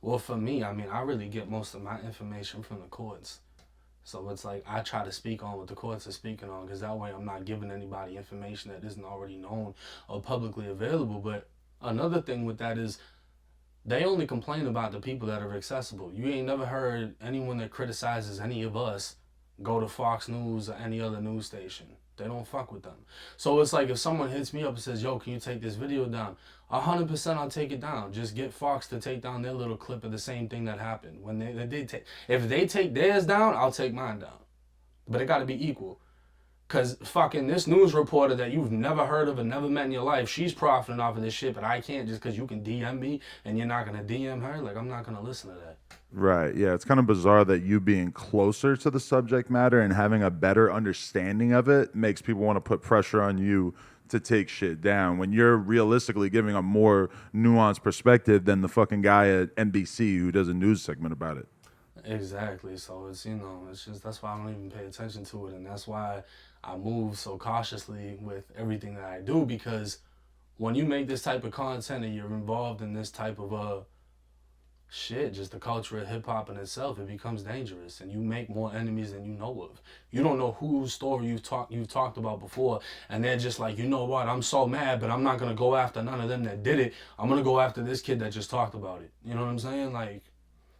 Well, for me, I mean, I really get most of my information from the courts. So it's like I try to speak on what the courts are speaking on because that way I'm not giving anybody information that isn't already known or publicly available. But another thing with that is they only complain about the people that are accessible. You ain't never heard anyone that criticizes any of us go to Fox News or any other news station. They don't fuck with them. So it's like if someone hits me up and says, "Yo, can you take this video down?" 100% I'll take it down. Just get Fox to take down their little clip of the same thing that happened. When they did take, if they take theirs down, I'll take mine down. But it got to be equal. Cause fucking this news reporter that you've never heard of and never met in your life, she's profiting off of this shit, but I can't just cause you can DM me and you're not gonna DM her. Like I'm not gonna listen to that. Right. Yeah. It's kind of bizarre that you being closer to the subject matter and having a better understanding of it makes people want to put pressure on you to take shit down when you're realistically giving a more nuanced perspective than the fucking guy at NBC who does a news segment about it. Exactly. So it's it's just that's why I don't even pay attention to it, and that's why I move so cautiously with everything that I do because when you make this type of content and you're involved in this type of shit, just the culture of hip hop in itself, it becomes dangerous, and you make more enemies than you know of. You don't know whose story you've talked about before, and they're just like, you know what? I'm so mad, but I'm not gonna go after none of them that did it. I'm gonna go after this kid that just talked about it. You know what I'm saying? Like,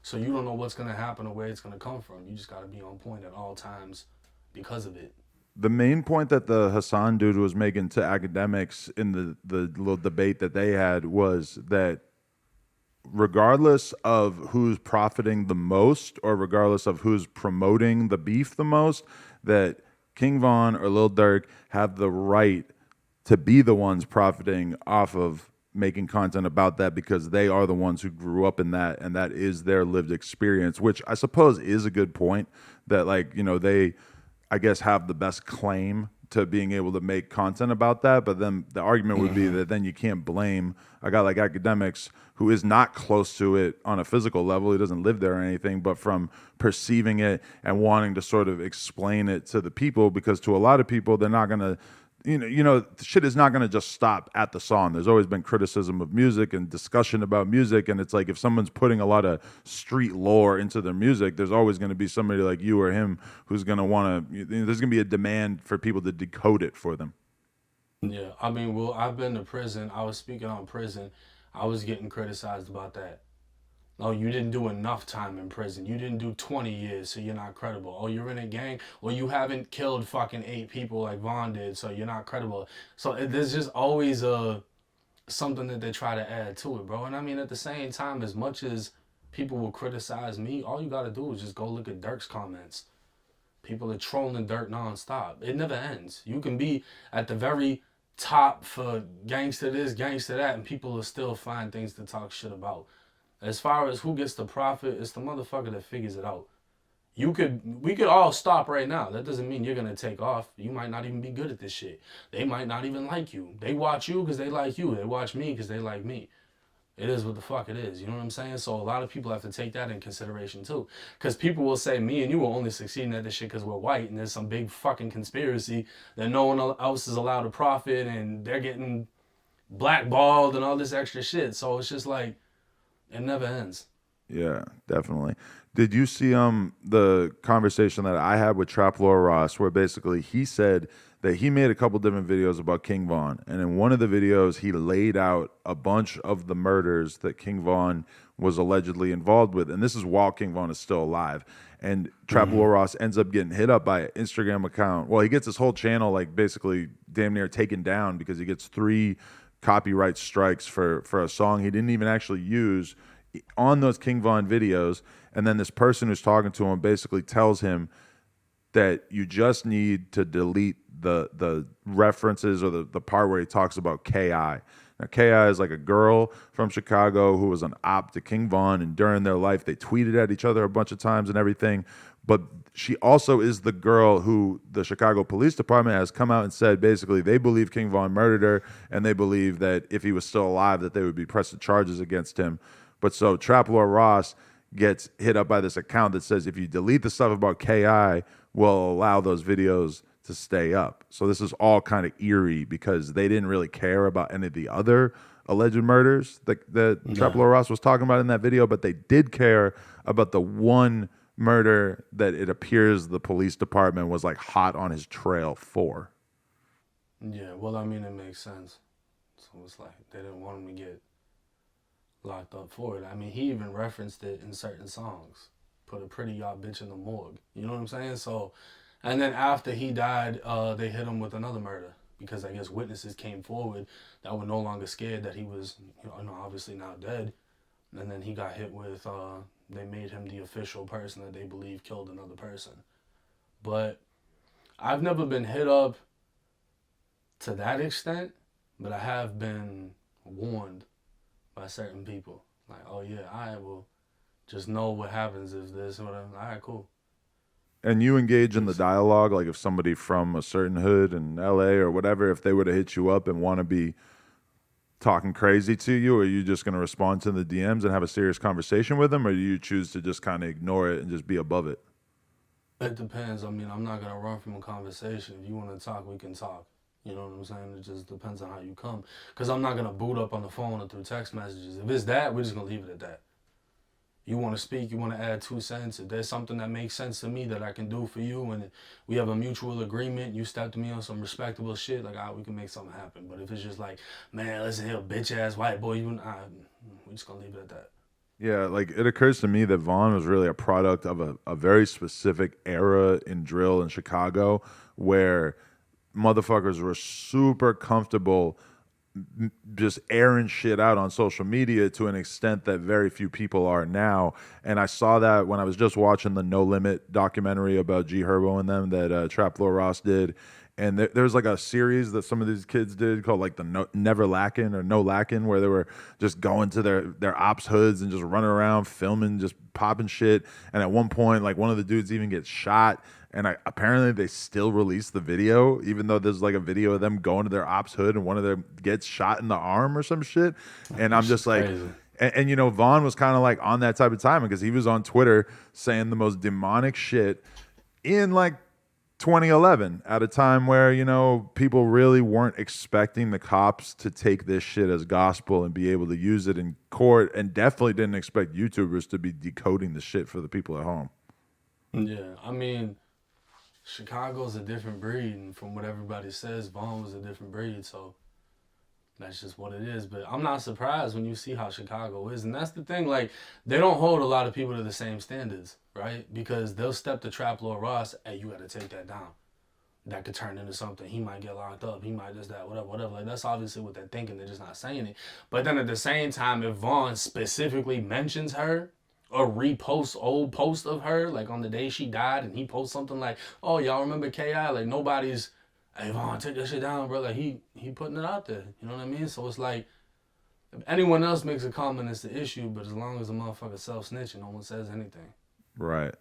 so you don't know what's gonna happen or where it's gonna come from. You just gotta be on point at all times because of it. The main point that the Hassan dude was making to academics in the little debate that they had was that regardless of who's profiting the most or regardless of who's promoting the beef the most, that King Von or Lil Durk have the right to be the ones profiting off of making content about that because they are the ones who grew up in that and that is their lived experience, which I suppose is a good point that like, you know, they I guess have the best claim to being able to make content about that. But then the argument would be that then you can't blame a guy like academics who is not close to it on a physical level. He doesn't live there or anything, but from perceiving it and wanting to sort of explain it to the people, because to a lot of people, they're not going to, shit is not going to just stop at the song. There's always been criticism of music and discussion about music. And it's like, if someone's putting a lot of street lore into their music, there's always going to be somebody like you or him who's going to want to, there's going to be a demand for people to decode it for them. Yeah, I mean, well, I've been to prison. I was speaking on prison. I was getting criticized about that. Oh, you didn't do enough time in prison. You didn't do 20 years, so you're not credible. Oh, you're in a gang. Well, you haven't killed fucking 8 people like Vaughn did, so you're not credible. So there's just always something that they try to add to it, bro. And I mean, at the same time, as much as people will criticize me, all you gotta do is just go look at Dirk's comments. People are trolling Dirk nonstop. It never ends. You can be at the very top for gangster this, gangster that, and people will still find things to talk shit about. As far as who gets the profit, it's the motherfucker that figures it out. We could all stop right now. That doesn't mean you're gonna take off. You might not even be good at this shit. They might not even like you. They watch you because they like you. They watch me because they like me. It is what the fuck it is. You know what I'm saying? So a lot of people have to take that in consideration too. Because people will say me and you are only succeeding at this shit because we're white and there's some big fucking conspiracy that no one else is allowed to profit and they're getting blackballed and all this extra shit. So it's just like, it never ends. Yeah, definitely. Did you see the conversation that I had with Trap Lord Ross, where basically he said that he made a couple different videos about King Von, and in one of the videos he laid out a bunch of the murders that King Von was allegedly involved with, and this is while King Von is still alive. And Trap Lord Ross ends up getting hit up by an Instagram account. Well, he gets his whole channel like basically damn near taken down because he gets 3 copyright strikes for a song he didn't even actually use on those King Von videos. And then this person who's talking to him basically tells him that you just need to delete the references or the part where he talks about K.I. Now, K.I. is like a girl from Chicago who was an op to King Von, and during their life they tweeted at each other a bunch of times and everything. But she also is the girl who the Chicago Police Department has come out and said basically they believe King Von murdered her, and they believe that if he was still alive that they would be pressing charges against him. But so Trap Lord Ross gets hit up by this account that says if you delete the stuff about K.I., we'll allow those videos to stay up. So this is all kind of eerie because they didn't really care about any of the other alleged murders that Trap Lord Ross was talking about in that video, but they did care about the one murder that it appears the police department was like hot on his trail for. Yeah, well, I mean, it makes sense. So it's like they didn't want him to get locked up for it. I mean, he even referenced it in certain songs. Put a pretty y'all bitch in the morgue. You know what I'm saying? So, and then after he died, they hit him with another murder because I guess witnesses came forward that were no longer scared that he was, obviously now dead. And then he got hit with, they made him the official person that they believe killed another person. But I've never been hit up to that extent, but I have been warned by certain people. Like, oh yeah, I will just know what happens if this or whatever. All right, cool. And you engage in the dialogue, like if somebody from a certain hood in LA or whatever, if they were to hit you up and want to be talking crazy to you, or are you just going to respond to the DMs and have a serious conversation with them, or do you choose to just kind of ignore it and just be above it? It depends. I mean, I'm not going to run from a conversation. If you want to talk, we can talk. You know what I'm saying? It just depends on how you come. Because I'm not going to boot up on the phone or through text messages. If it's that, we're just going to leave it at that. You want to speak, you want to add 2 cents. If there's something that makes sense to me that I can do for you and we have a mutual agreement, you step to me on some respectable shit, like, we can make something happen. But if it's just like, man, listen here, bitch-ass white boy, we're just going to leave it at that. Yeah, like it occurs to me that Vaughn was really a product of a very specific era in drill in Chicago where motherfuckers were super comfortable just airing shit out on social media to an extent that very few people are now. And I saw that when I was just watching the No Limit documentary about G Herbo and them that Trap Lord Ross did. And there's like a series that some of these kids did called like the Never Lacking or No Lacking, where they were just going to their ops hoods and just running around filming, just popping shit. And at one point, like one of the dudes even gets shot. And apparently they still release the video, even though there's like a video of them going to their ops hood and one of them gets shot in the arm or some shit. And I'm just like, and Vaughn was kind of like on that type of timing because he was on Twitter saying the most demonic shit in like 2011 at a time where, people really weren't expecting the cops to take this shit as gospel and be able to use it in court, and definitely didn't expect YouTubers to be decoding the shit for the people at home. Yeah, I mean, Chicago's a different breed, and from what everybody says, Vaughn was a different breed, so that's just what it is. But I'm not surprised when you see how Chicago is, and that's the thing, like, they don't hold a lot of people to the same standards, right? Because they'll step to Trap Lord Ross, hey, you gotta take that down. That could turn into something. He might get locked up. He might just that, whatever. Like, that's obviously what they're thinking. They're just not saying it. But then at the same time, if Vaughn specifically mentions her, or repost old posts of her, like on the day she died, and he posts something like, oh, y'all remember K.I.? Like, nobody's, hey, Vaughn, take that shit down, bro. Like, he putting it out there. You know what I mean? So it's like, if anyone else makes a comment, it's the issue, but as long as the motherfucker self-snitching, no one says anything. Right.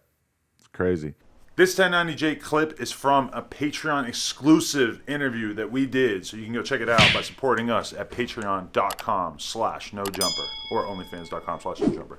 It's crazy. This 1090J clip is from a Patreon exclusive interview that we did, so you can go check it out by supporting us at patreon.com/nojumper or onlyfans.com/nojumper.